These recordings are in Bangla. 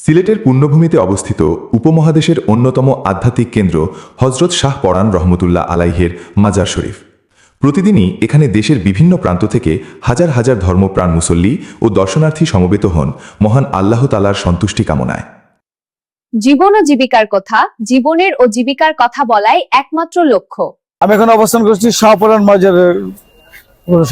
সিলেটের পুণ্যভূমিতে অবস্থিত উপমহাদেশের অন্যতম আধ্যাত্মিক কেন্দ্র হজরত শাহ পরাণ রহমতুল্লাহ আলাইহের মাজার শরীফ। প্রতিদিনই এখানে দেশের বিভিন্ন প্রান্ত থেকে হাজার হাজার ধর্মপ্রাণ মুসল্লি ও দর্শনার্থী সমবেত হন মহান আল্লাহ তাআলার সন্তুষ্টি কামনায়। জীবন ও জীবিকার কথা, জীবনের ও জীবিকার কথা বলাই একমাত্র লক্ষ্য। আমি এখন অবস্থান করছি শাহপরাণ মাজারের।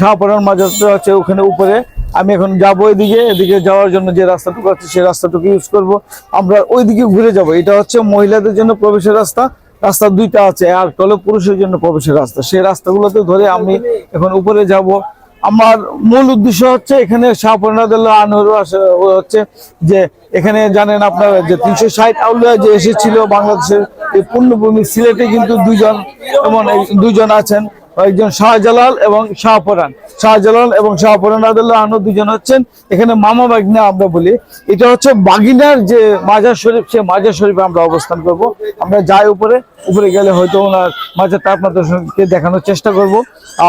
শাহপরাণ মাজারটা হচ্ছে ওখানে উপরে। আমি এখন যাবো এদিকে যাওয়ার জন্য যে রাস্তাটুকু আছে সেই রাস্তাটুকু ইউজ করব। আমরা ওইদিকে ঘুরে যাব। এটা হচ্ছে মহিলাদের জন্য প্রবেশের রাস্তা। রাস্তা দুইটা আছে, একটা হলো পুরুষের জন্য প্রবেশের রাস্তা। সেই রাস্তাগুলোতে ধরে আমি এখন উপরে যাব। আমার মূল উদ্দেশ্য হচ্ছে এখানে শাহপরাণ রাদিয়াল্লাহু আনহু হচ্ছে যে এখানে জানেন আপনারা যে 360 আউলিয়া যে এসেছিল বাংলাদেশের এই পুণ্যভূমি সিলেটে, কিন্তু দুইজন আছেন, একজন শাহজালাল এবং শাহপরাণ। শাহজালাল এবং শাহপরাণ রাদিয়াল্লাহু আনহু দুজন হচ্ছেন এখানে মামা বাগিনা আমরা বলি। এটা হচ্ছে বাগিনার যে মাজার শরীফ, সে মাজার শরীফে আমরা অবস্থান করব। আমরা যাই উপরে গেলে হয়তো ওনার মাজারটা আপনাদেরকে দেখানোর চেষ্টা করব।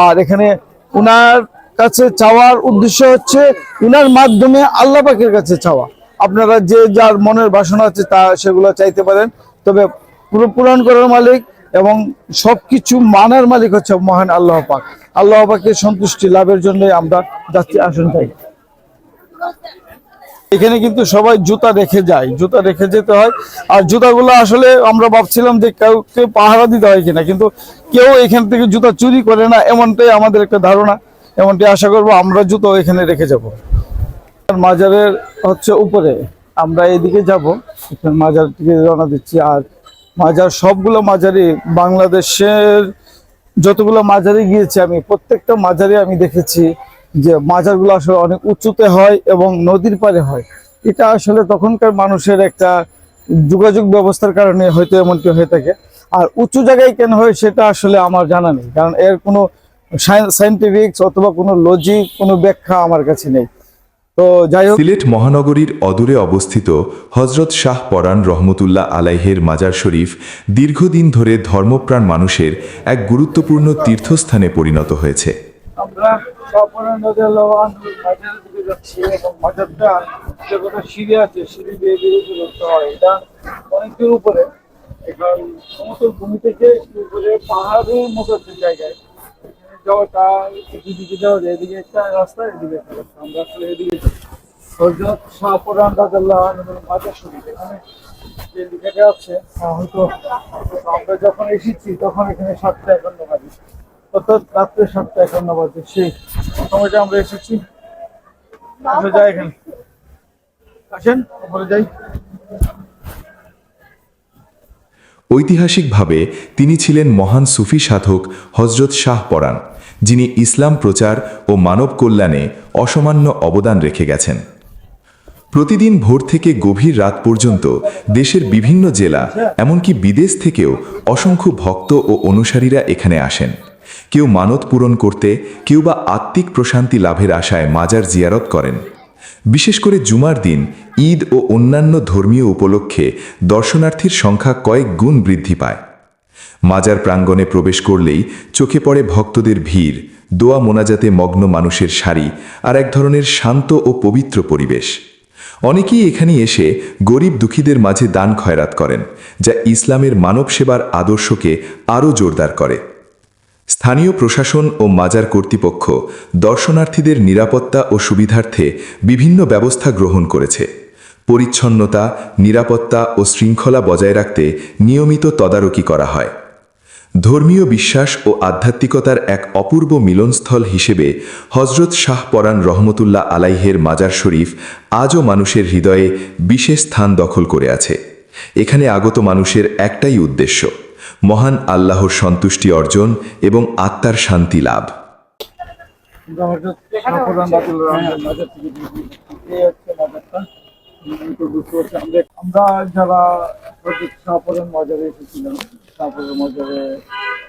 আর এখানে উনার কাছে চাওয়ার উদ্দেশ্য হচ্ছে উনার মাধ্যমে আল্লাহ পাকের কাছে চাওয়া। আপনারা যে যার মনের বাসনা আছে তা সেগুলো চাইতে পারেন, তবে পুরো পূরণ করার মালিক এবং সবকিছু মানার মালিক হচ্ছে মহান আল্লাহ পাক। আল্লাহ পাকের সন্তুষ্টি লাভের জন্য আমরা যাচ্ছি। আসুন তাই। এখানে কিন্তু সবাই জুতা রেখে যায়, জুতা রেখে যেতে হয়। আর জুতাগুলো আসলে আমরা ভাবছিলাম যে কাউকে পাহারা দিতে হয় কিনা, কিন্তু কেউ এখান থেকে জুতা চুরি করে না, এমনটাই আমাদের একটা ধারণা। এমনটি আশা করব। আমরা জুতো এখানে রেখে যাব। মাজারের হচ্ছে উপরে আমরা এদিকে যাব, মাজার থেকে রওনা দিচ্ছি। আর মাজার সবগুলো মাজারই বাংলাদেশের যতগুলো মাজারে গিয়েছি আমি, প্রত্যেকটা মাজারে আমি দেখেছি যে মাজারগুলো আসলে অনেক উঁচুতে হয় এবং নদীর পাড়ে হয়। এটা আসলে তখনকার মানুষের একটা যোগাযোগ ব্যবস্থার কারণে হয়তো এমনটি হয়ে থাকে। আর উঁচু জায়গায় কেন হয় সেটা আসলে আমার জানা নেই, কারণ এর কোনো সায়েন্টিফিক অথবা কোনো লজিক, কোনো ব্যাখ্যা আমার কাছে নেই। তো যাই হোক, সিলেট মহানগরীর অদূরে অবস্থিত হজরত শাহ পরাণ রহমতুল্লাহ আলাইহের মাজার শরীফ দীর্ঘদিন ধরে ধর্মপ্রাণ মানুষের এক গুরুত্বপূর্ণ তীর্থস্থানে পরিণত হয়েছে। আমরা শাহপরাণ রাদিয়াল্লাহু আনহুর মাজারের দিকে যাচ্ছি এবং মাজারটা যে কোনো সিঁড়ি আছে, সিঁড়ি দিয়ে উপরে উঠতে হয়। এটা অনেক দূর উপরে, এখন সমতল ভূমি থেকে উপরে পাহাড়ের মতো একটা জায়গায় যাওয়াটা, এদিকে যাওয়া যায়। এদিকে একটা রাস্তা, এদিকে একটা রাস্তা। আমরা আসলে এদিকে হযরত শাহপরাণ রাদিয়াল্লাহু আনহুর মাজার শরীফ। এখানে যে লেখাটা আছে হয়তো আমরা যখন এসেছি তখন এখানে 7:51 বাজে, অর্থাৎ রাত্রে 7:51 বাজে সেই সময়টা আমরা এসেছি। আমরা যাই এখানে, আসেন উপরে যাই। ঐতিহাসিকভাবে তিনি ছিলেন মহান সুফি সাধক হজরত শাহ পরাণ, যিনি ইসলাম প্রচার ও মানব কল্যাণে অসামান্য অবদান রেখে গেছেন। প্রতিদিন ভোর থেকে গভীর রাত পর্যন্ত দেশের বিভিন্ন জেলা এমনকি বিদেশ থেকেও অসংখ্য ভক্ত ও অনুসারীরা এখানে আসেন। কেউ মানত পূরণ করতে, কেউ বা আত্মিক প্রশান্তি লাভের আশায় মাজার জিয়ারত করেন। বিশেষ করে জুমার দিন, ঈদ ও অন্যান্য ধর্মীয় উপলক্ষে দর্শনার্থীর সংখ্যা কয়েক গুণ বৃদ্ধি পায়। মাজার প্রাঙ্গণে প্রবেশ করলেই চোখে পড়ে ভক্তদের ভিড়, দোয়া মোনাজাতে মগ্ন মানুষের সারি আর এক ধরনের শান্ত ও পবিত্র পরিবেশ। অনেকেই এখানে এসে গরিব দুঃখীদের মাঝে দান খয়রাত করেন, যা ইসলামের মানব সেবার আদর্শকে আরও জোরদার করে। স্থানীয় প্রশাসন ও মাজার কর্তৃপক্ষ দর্শনার্থীদের নিরাপত্তা ও সুবিধার্থে বিভিন্ন ব্যবস্থা গ্রহণ করেছে। পরিচ্ছন্নতা, নিরাপত্তা ও শৃঙ্খলা বজায় রাখতে নিয়মিত তদারকি করা হয়। ধর্মীয় বিশ্বাস ও আধ্যাত্মিকতার এক অপূর্ব মিলনস্থল হিসেবে হজরত শাহ পরাণ রহমতুল্লাহ আলাইহের মাজার শরীফ আজও মানুষের হৃদয়ে বিশেষ স্থান দখল করে আছে। এখানে আগত মানুষের একটাই উদ্দেশ্য, মহান আল্লাহর সন্তুষ্টি অর্জন এবং আত্মার শান্তি লাভ। আমরা যারা শাহপরাণ মাজারে এসেছিলাম, শাহপরাণ মাজারে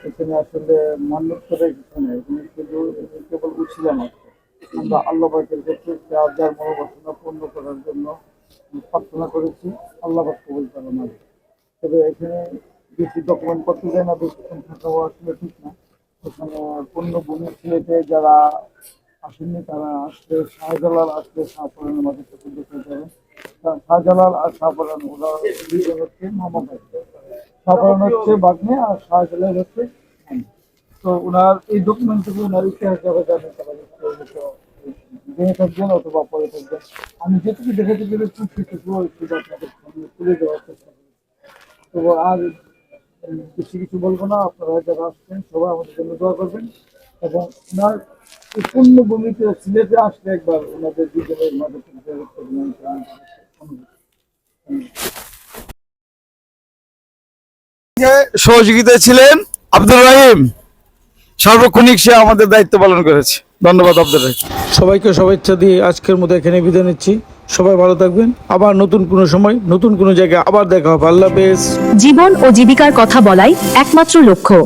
এখানে আসলে মান্যত করে কিছু নেই, এখানে শুধু কেবল উঠছিলাম। আমরা আল্লাহ পাকের কাছে যার মনোবাসনা পূর্ণ করার জন্য প্রার্থনা করেছি, আল্লাহ পাক কবুল করেন। তবে এখানে বেশি ডকুমেন্ট করতে যায় না, বেশিক্ষণ থাকাও আসলে ঠিক না। এখানে পুণ্যভূমি সিলেটে যারা আসেননি, তারা আসলে শাহজালাল আসলে শাহপরানের মাঝে দেখতে যাবেন। শাহজালাল আর শাহপরান ওরা দুইজন হচ্ছে মামা ভাই। শাহপরান হচ্ছে বাগ্নে আর শাহজালাল হচ্ছে মামা। তো ওনার এই ডকুমেন্টটুকু ওনার ইতিহাস যারা জানেন তারা জেনে থাকবেন অথবা পরে থাকবেন। আমি যেটুকু দেখাতে পেরেছি সেটুকু শুধু আপনাদের সামনে তুলে দেওয়ার চেষ্টা করি। তো আর বেশি কিছু বলবো না, আপনারা যারা আসছেন সবাই আমাদের জন্য দোয়া করবেন এবং ওনার এই পূর্ণভূমিতে সিলেটে আসলে একবার ওনাদের জীবনের মাঝে সহযোগিতায় ছিলেন আব্দুর রহিম, সার্বক্ষণিক সে আমাদের দায়িত্ব পালন করেছে। ধন্যবাদ আব্দুর রহিম। সবাইকে শুভেচ্ছা দিয়ে আজকের মতো এখানে বিদায় নিচ্ছি। সবাই ভালো থাকবেন। আবার নতুন কোনো সময় নতুন কোনো জায়গায় আবার দেখা হবে। আল্লাহ হাফেজ। জীবন ও জীবিকার কথা বলাই একমাত্র লক্ষ্য।